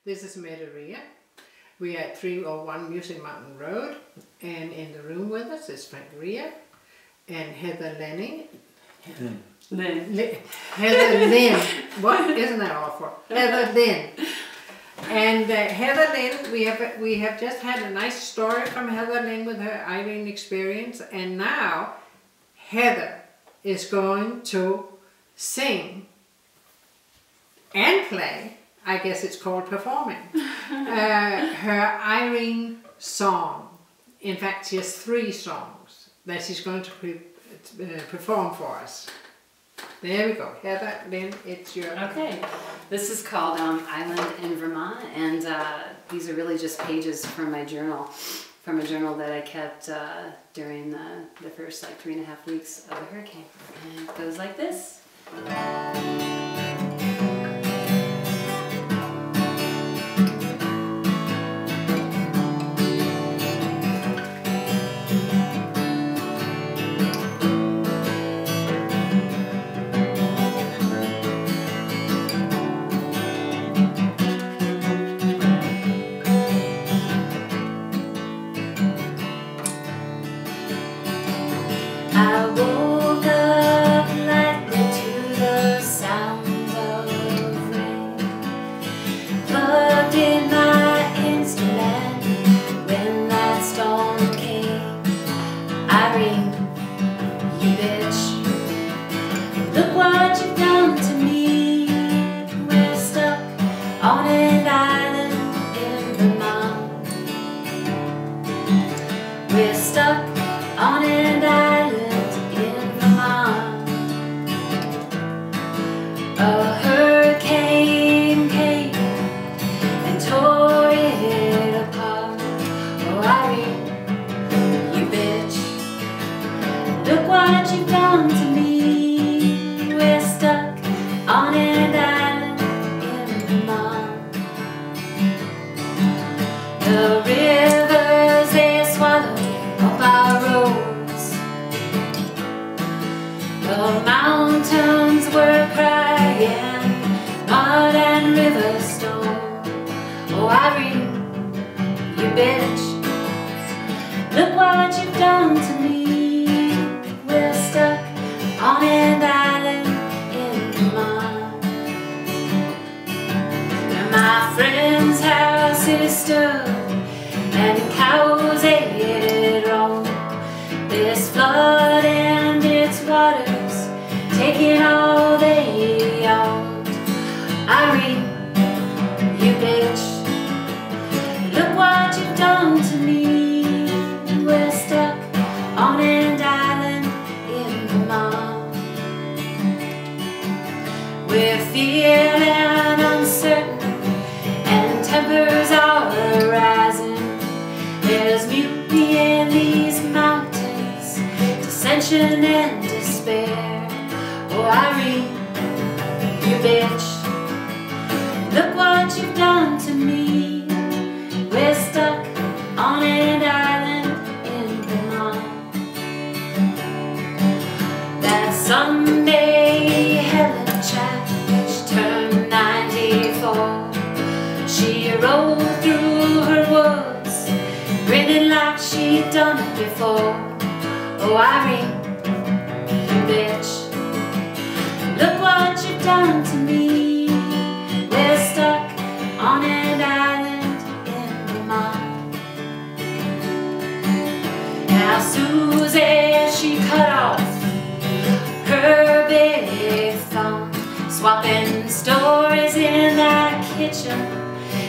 This is Metta. We are at 301 Music Mountain Road, and in the room with us is Frank Ria and Heather Lenning. Heather Lynn. What? Isn't that awful? Heather Lynn. And Heather Lynn, we have just had a nice story from Heather Lynn with her Irene experience, and now Heather is going to sing and play, I guess it's called performing, her Irene song. In fact, she has 3 songs that she's going to perform for us. There we go. Heather, Lynn, it's your... Okay. This is called Island in Vermont, and these are really just pages from my journal, from a journal that I kept during the first 3.5 weeks of the hurricane. And it goes like this. I woke up lightly to the sound of rain, plugged in my instrument when that storm came. Irene, you bitch, look what you've done to me. We're stuck on an island in Vermont. We're stuck on an island in Vermont. A hurricane came and tore it apart. Oh, Irene, you bitch, look what you've done to me. We're stuck on an island in Vermont. The rivers, they swallowed up our roads. The mountains were crying, mud and river stone. Oh, Irene, you bitch, look what you've done to me. We're stuck on an island in Vermont. And my friend's house is stood, and cows ate wrong. This flood and its waters taking all they owned. Irene, you bitch, look what you've done to me. We're stuck on an island in Vermont. We're feeling uncertain and tempers are rising. There's mutiny in these mountains, dissension and despair. Oh, Irene, you bitch, look what you've done to me. We're stuck on an island in Vermont. That Sunday, Helen Chap, she turned 94. She rode through her woods, grinning like she'd done it before. Oh, Irene, you bitch, look what you've done to me. We're stuck on an island in Vermont. Now Susie, she cut off her big thumb, swapping stories in that kitchen.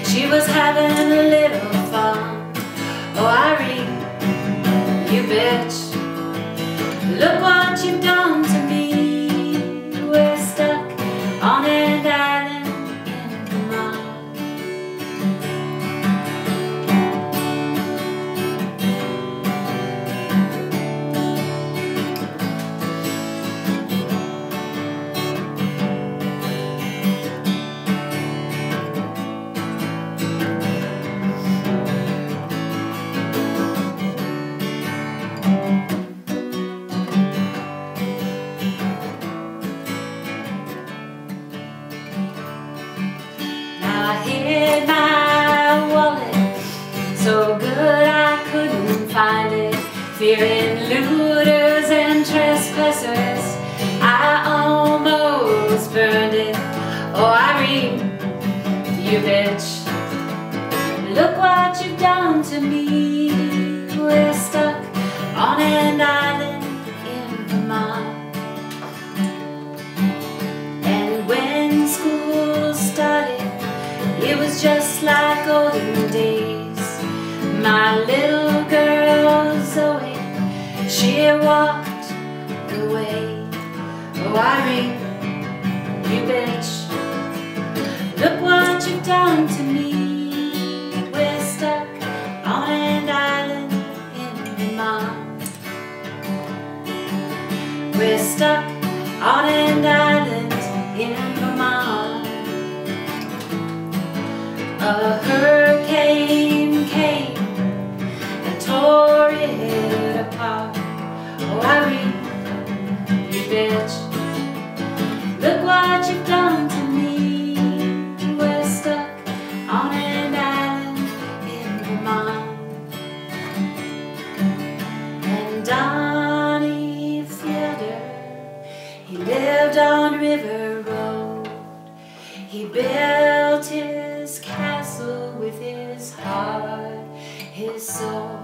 She was having a little fun. Oh, Irene, you bitch, look what you've done to me. We're stuck on an island in Vermont. you bitch. Look what you've done to me. We're stuck on an island in Vermont. And when school started, it was just like olden days. My little girl Zoe, she walked away. Oh, Irene, you bitch. Look what you've done to me. We're stuck on an island in Vermont. We're stuck on an island in Vermont. A hurricane came and tore it apart. Oh, Irene, you bitch. Look what you've done to me. We're stuck on an island in Vermont. And Donnie Fielder, he lived on River Road. He built his castle with his heart, his soul.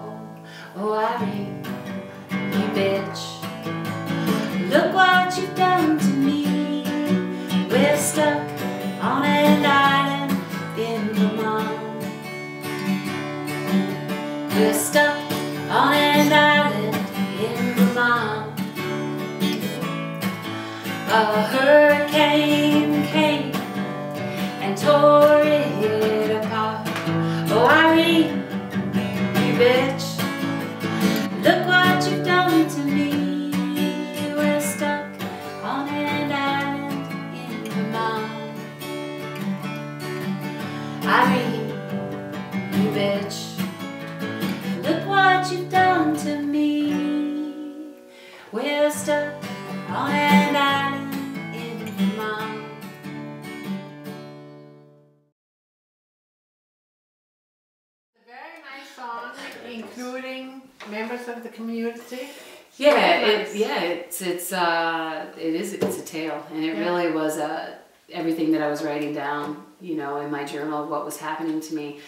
Oh, Irene, you bitch. Look what you've done to me. We're stuck on an island in Vermont. We're stuck on an island in Vermont. A hurricane came and tore it apart. Oh, Irene, you bitch. Look what you've done to me. We're stuck on an island in Vermont. Irene, you bitch. Look what you've done to me. We're stuck on an island in Vermont. A very nice song, including members of the community. Yeah, Nice. it's a tale, and it really was everything that I was writing down, you know, in my journal of what was happening to me.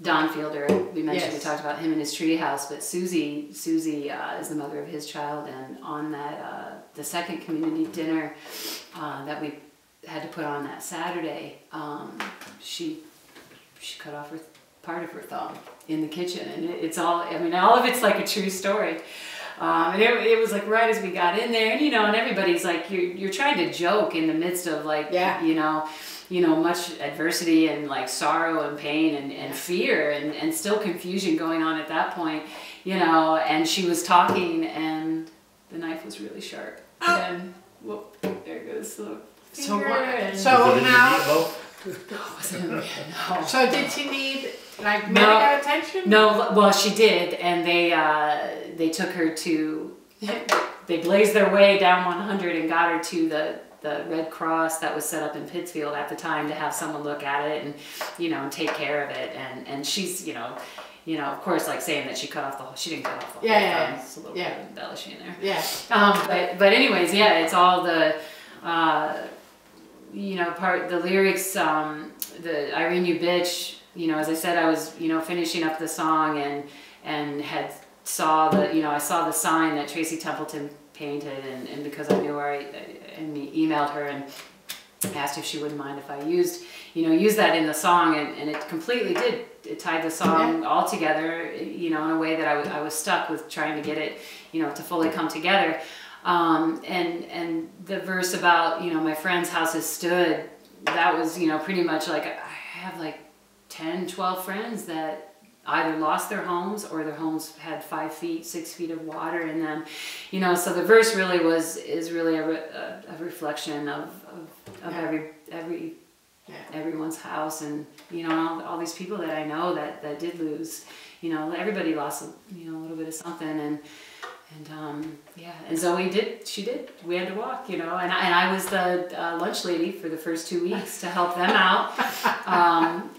Don Fielder, we mentioned, Yes. we talked about him in his tree house, but Susie is the mother of his child, and on that the second community dinner that we had to put on that Saturday, she cut off part of her thumb in the kitchen, and it's all, I mean, all of it's like a true story. And it was like right as we got in there, and you know, and everybody's like, you're trying to joke in the midst of like, you know, much adversity and like sorrow and pain and fear and still confusion going on at that point, you know. And she was talking, and the knife was really sharp, and whoop, there goes the finger. So now, No. so did she need like medical attention? No, well, she did, and they took her to, they blazed their way down 100 and got her to the Red Cross that was set up in Pittsfield at the time to have someone look at it and, you know, and take care of it. And she's, you know, of course, like saying that she cut off the whole, she didn't cut off the whole thumb. It's a little bit of embellishing there. Yeah. But anyways, yeah, it's all the, you know, the lyrics, the Irene, you bitch, you know, as I said, I was, you know, finishing up the song and had saw the, you know, I saw the sign that Tracy Templeton painted, and because I knew her, I emailed her and asked if she wouldn't mind if I used that in the song, and it completely did. It tied the song all together, you know, in a way that I was stuck with trying to get it, you know, to fully come together. And the verse about, you know, my friends' houses stood, that was, you know, pretty much like, I have like 10, 12 friends that either lost their homes or their homes had 5 feet, 6 feet of water in them, you know. So the verse really is really a reflection of everyone's house, and you know, all these people that I know that did lose, you know, everybody lost a little bit of something, and Zoe did. We had to walk, you know, and I was the lunch lady for the first 2 weeks to help them out,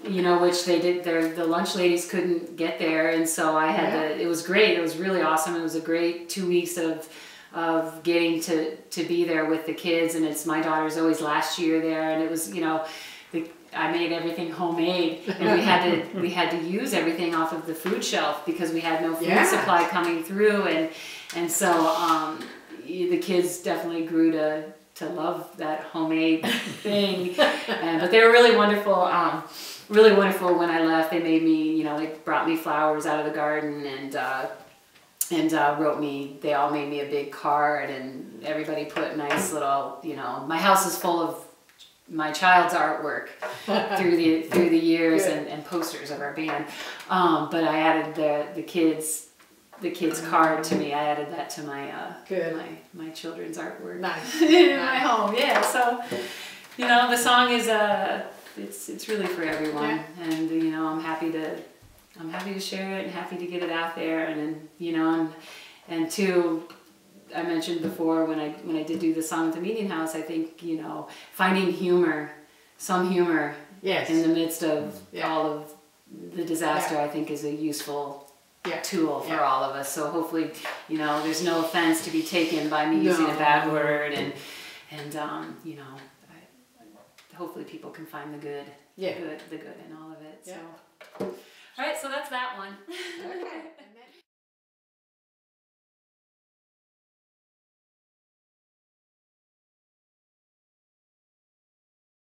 you know, which they did. The lunch ladies couldn't get there, and so I had to. It was great. It was really awesome. It was a great 2 weeks of getting to be there with the kids, and it's my daughter Zoe's last year there, and it was, you know, I made everything homemade, and we had to use everything off of the food shelf because we had no food supply coming through, and so the kids definitely grew to love that homemade thing, but they were really wonderful. Really wonderful when I left. They made me, they brought me flowers out of the garden and wrote me, they all made me a big card, and everybody put nice little, my house is full of my child's artwork through the years and posters of our band. But I added the kids card to me. I added that to my my children's artwork. Nice. In my home. Yeah. So, the song is it's really for everyone, and I'm happy to share it and happy to get it out there, and and two, I mentioned before when I did do the song at the meeting house, I think finding some humor in the midst of all of the disaster, I think is a useful tool for all of us. So hopefully there's no offense to be taken by me using a bad word, and hopefully people can find the good in all of it. So, all right, so that's that one.